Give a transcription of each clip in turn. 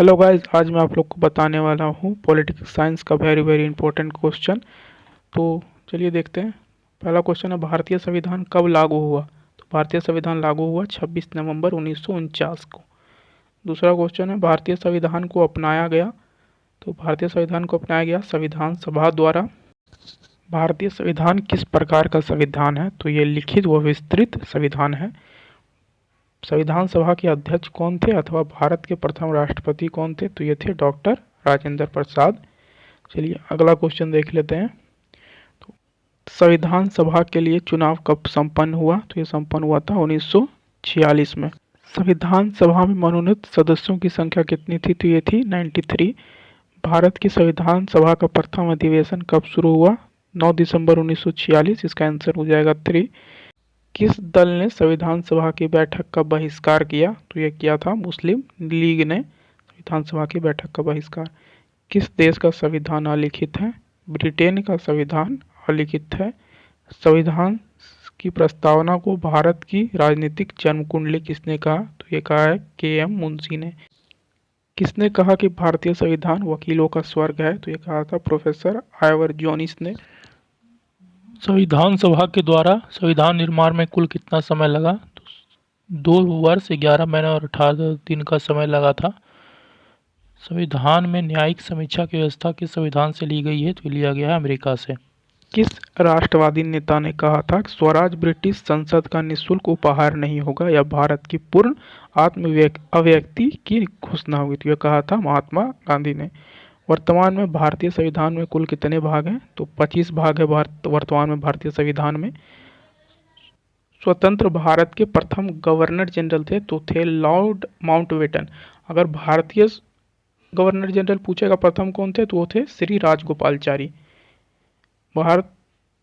Hello guys, आज मैं आप लोग को बताने वाला हूँ पॉलिटिकल साइंस का वेरी वेरी इंपॉर्टेंट क्वेश्चन। तो चलिए देखते हैं। पहला क्वेश्चन है, भारतीय संविधान कब लागू हुआ? तो भारतीय संविधान लागू हुआ 26 नवंबर 1949 को। दूसरा क्वेश्चन है, भारतीय संविधान को अपनाया गया? तो भारतीय संविधान को अपनाया गया संविधान सभा द्वारा। भारतीय संविधान किस प्रकार का संविधान है? तो ये लिखित व विस्तृत संविधान है। संविधान सभा के अध्यक्ष कौन थे अथवा भारत के प्रथम राष्ट्रपति कौन थे? तो ये थे डॉक्टर राजेंद्र प्रसाद। चलिए अगला क्वेश्चन देख लेते हैं। तो संविधान सभा के लिए चुनाव कब संपन्न हुआ? तो ये संपन्न हुआ था 1946 में। संविधान सभा में मनोनीत सदस्यों की संख्या कितनी थी? तो ये थी 93। भारत की संविधान सभा का प्रथम अधिवेशन कब शुरू हुआ? 9 दिसंबर 1946। इसका आंसर हो जाएगा 3। किस दल ने संविधान सभा की बैठक का बहिष्कार किया? तो ये किया था मुस्लिम लीग ने संविधान सभा की बैठक का बहिष्कार। किस देश का संविधान अलिखित है? ब्रिटेन का संविधान अलिखित है। संविधान की प्रस्तावना को भारत की राजनीतिक जन्म कुंडली किसने कहा? तो ये कहा है के.एम. मुंशी ने। किसने कहा कि भारतीय संविधान वकीलों का स्वर्ग है? तो ये कहा था प्रोफेसर आइवर जोनिस ने। संविधान सभा के द्वारा संविधान निर्माण में कुल कितना समय लगा? तो 2 वर्ष 11 महीने और 18 दिन का समय लगा था। संविधान में न्यायिक समीक्षा की व्यवस्था किस संविधान से ली गई है? तो लिया गया है अमेरिका से। किस राष्ट्रवादी नेता ने कहा था कि स्वराज ब्रिटिश संसद का निःशुल्क उपहार नहीं होगा, यह भारत की पूर्ण अभिव्यक्ति की घोषणा होगी? तो यह कहा था महात्मा गांधी ने। वर्तमान में भारतीय संविधान में कुल कितने भाग हैं? तो 25 भाग है वर्तमान में भारतीय संविधान में। स्वतंत्र भारत के प्रथम गवर्नर जनरल थे तो थे लॉर्ड माउंटबेटन। अगर भारतीय गवर्नर जनरल पूछेगा प्रथम कौन थे, तो वो थे श्री राजगोपालचारी। भारत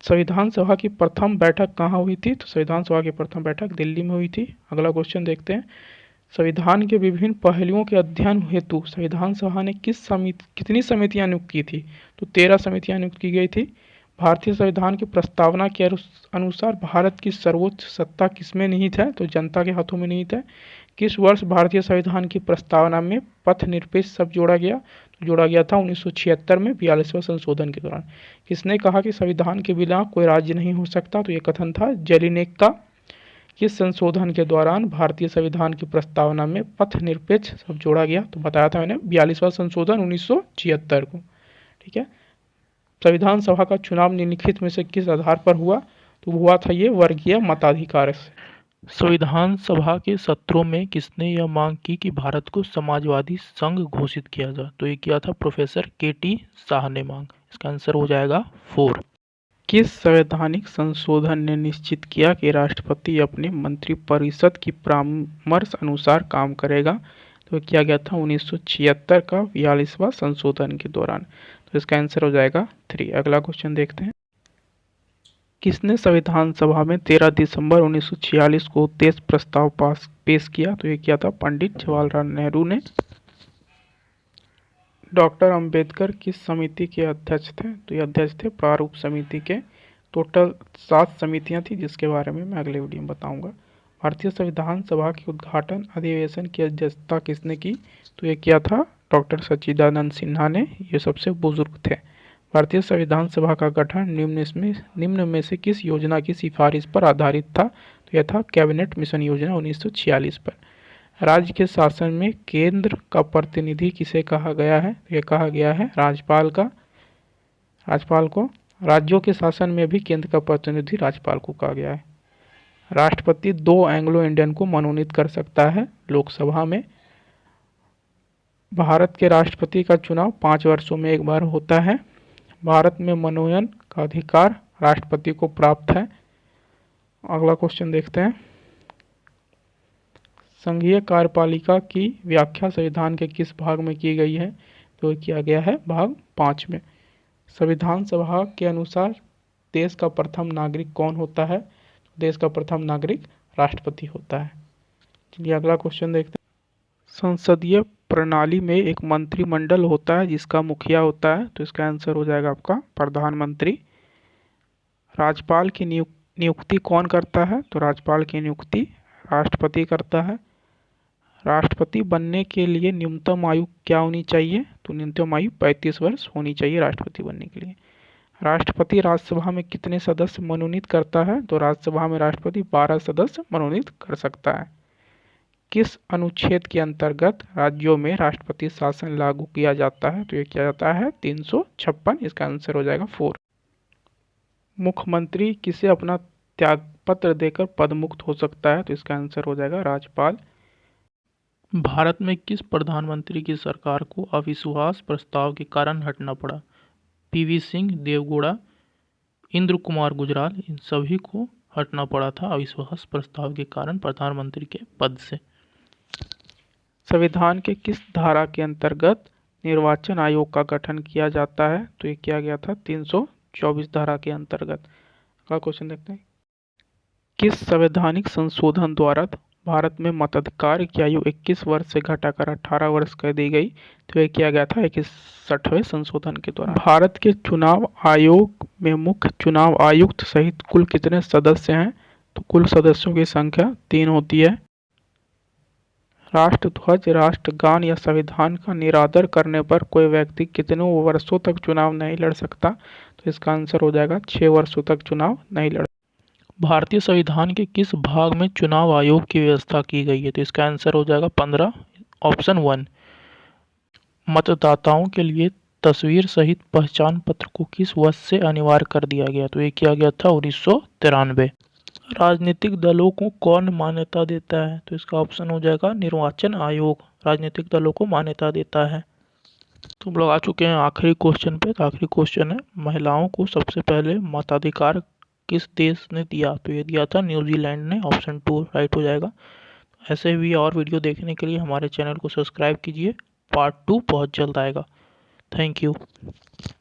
संविधान सभा की प्रथम बैठक कहाँ हुई थी? तो संविधान सभा की प्रथम बैठक दिल्ली में हुई थी। अगला क्वेश्चन देखते हैं। संविधान के विभिन्न पहलुओं के अध्ययन हेतु संविधान सभा ने कितनी समितियां नियुक्त की थी? तो 13 समितियां नियुक्त की गई थी। भारतीय संविधान की प्रस्तावना के अनुसार भारत की सर्वोच्च सत्ता किसमें निहित है? तो जनता के हाथों में निहित है। किस वर्ष भारतीय संविधान की प्रस्तावना में पथ निरपेक्ष शब्द जोड़ा गया? तो जोड़ा गया था 1976 में 42वें संशोधन के दौरान। किसने कहा कि संविधान के बिना कोई राज्य नहीं हो सकता? तो ये कथन था जेलिनेक का। किस संशोधन के दौरान भारतीय संविधान की प्रस्तावना में पथ निरपेक्ष शब्द जोड़ा गया? तो बताया था मैंने 42वां संशोधन 1976 को। ठीक है। संविधान सभा का चुनाव निम्नलिखित में से किस आधार पर हुआ? तो हुआ था ये वर्गीय मताधिकार से। संविधान सभा के सत्रों में किसने यह मांग की कि भारत को समाजवादी संघ घोषित किया जाए? तो ये किया था प्रोफेसर के.टी. शाह ने मांग। इसका आंसर हो जाएगा 4। किस संवैधानिक संशोधन ने निश्चित किया कि राष्ट्रपति अपने मंत्रिपरिषद की परामर्श अनुसार काम करेगा? तो किया गया था 1976 का 42वां संशोधन के दौरान। तो इसका आंसर हो जाएगा 3। अगला क्वेश्चन देखते हैं। किसने संविधान सभा में 13 दिसंबर 1946 को उद्देश्य प्रस्ताव पेश किया? तो ये किया था पंडित जवाहरलाल नेहरू ने। डॉक्टर अंबेडकर किस समिति के अध्यक्ष थे? तो ये अध्यक्ष थे प्रारूप समिति के। टोटल 7 समितियां थी जिसके बारे में मैं अगले वीडियो में बताऊंगा। भारतीय संविधान सभा के उद्घाटन अधिवेशन की अध्यक्षता किसने की? तो ये किया था डॉक्टर सच्चिदानंद सिन्हा ने। ये सबसे बुजुर्ग थे। भारतीय संविधान सभा का गठन निम्न में से किस योजना की सिफारिश पर आधारित था? तो यह था कैबिनेट मिशन योजना 1946 पर। राज्य के शासन में केंद्र का प्रतिनिधि किसे कहा गया है? तो यह कहा गया है राज्यपाल को। राज्यों के शासन में भी केंद्र का प्रतिनिधि राज्यपाल को कहा गया है। राष्ट्रपति 2 एंग्लो इंडियन को मनोनीत कर सकता है लोकसभा में। भारत के राष्ट्रपति का चुनाव 5 वर्षों में एक बार होता है। भारत में मनोनयन का अधिकार राष्ट्रपति को प्राप्त है। अगला क्वेश्चन देखते हैं। संघीय कार्यपालिका की व्याख्या संविधान के किस भाग में की गई है? तो किया गया है भाग 5 में। संविधान सभा के अनुसार देश का प्रथम नागरिक कौन होता है? देश का प्रथम नागरिक राष्ट्रपति होता है। चलिए अगला क्वेश्चन देखते हैं। संसदीय प्रणाली में एक मंत्रिमंडल होता है जिसका मुखिया होता है। तो इसका आंसर हो जाएगा आपका प्रधानमंत्री। राज्यपाल की नियुक्ति कौन करता है? तो राज्यपाल की नियुक्ति राष्ट्रपति करता है। राष्ट्रपति बनने के लिए न्यूनतम आयु क्या होनी चाहिए? तो न्यूनतम आयु 35 वर्ष होनी चाहिए राष्ट्रपति बनने के लिए। राष्ट्रपति राज्यसभा में कितने सदस्य मनोनीत करता है? तो राज्यसभा में राष्ट्रपति 12 सदस्य मनोनीत कर सकता है। किस अनुच्छेद के अंतर्गत राज्यों में राष्ट्रपति शासन लागू किया जाता है? तो ये किया जाता है 356। इसका आंसर हो जाएगा 4। मुख्यमंत्री किसे अपना त्यागपत्र देकर पदमुक्त हो सकता है? तो इसका आंसर हो जाएगा राज्यपाल। भारत में किस प्रधानमंत्री की सरकार को अविश्वास प्रस्ताव के कारण हटना पड़ा? पीवी सिंह, देवगौड़ा, इंद्र कुमार गुजराल, इन सभी को हटना पड़ा था अविश्वास प्रस्ताव के कारण प्रधानमंत्री के पद से। संविधान के किस धारा के अंतर्गत निर्वाचन आयोग का गठन किया जाता है? तो ये किया गया था 324 धारा के अंतर्गत। अगला क्वेश्चन देखते हैं। किस संवैधानिक संशोधन द्वारा भारत में मताधिकार की आयु 21 वर्ष से घटाकर 18 वर्ष कर दी गई? तो ये किया गया था 61वें संशोधन के द्वारा। भारत के चुनाव आयोग में मुख्य चुनाव आयुक्त सहित कुल कितने सदस्य हैं? तो कुल सदस्यों की संख्या 3 होती है। राष्ट्रध्वज, राष्ट्रगान या संविधान का निरादर करने पर कोई व्यक्ति कितने वर्षों तक चुनाव नहीं लड़ सकता? तो इसका आंसर हो जाएगा 6 वर्षों तक चुनाव नहीं लड़। भारतीय संविधान के किस भाग में चुनाव आयोग की व्यवस्था की गई है? तो इसका आंसर हो जाएगा 15, ऑप्शन 1। मतदाताओं के लिए तस्वीर सहित पहचान पत्र को किस वर्ष से अनिवार्य कर दिया गया? तो ये किया गया था 1993। राजनीतिक दलों को कौन मान्यता देता है? तो इसका ऑप्शन हो जाएगा निर्वाचन आयोग राजनीतिक दलों को मान्यता देता है। तो हम लोग आ चुके हैं आखिरी क्वेश्चन पे। तो आखिरी क्वेश्चन है, महिलाओं को सबसे पहले मताधिकार किस देश ने दिया? तो ये दिया था न्यूजीलैंड ने। ऑप्शन 2 राइट हो जाएगा। ऐसे भी और वीडियो देखने के लिए हमारे चैनल को सब्सक्राइब कीजिए। पार्ट 2 बहुत जल्द आएगा। Thank you.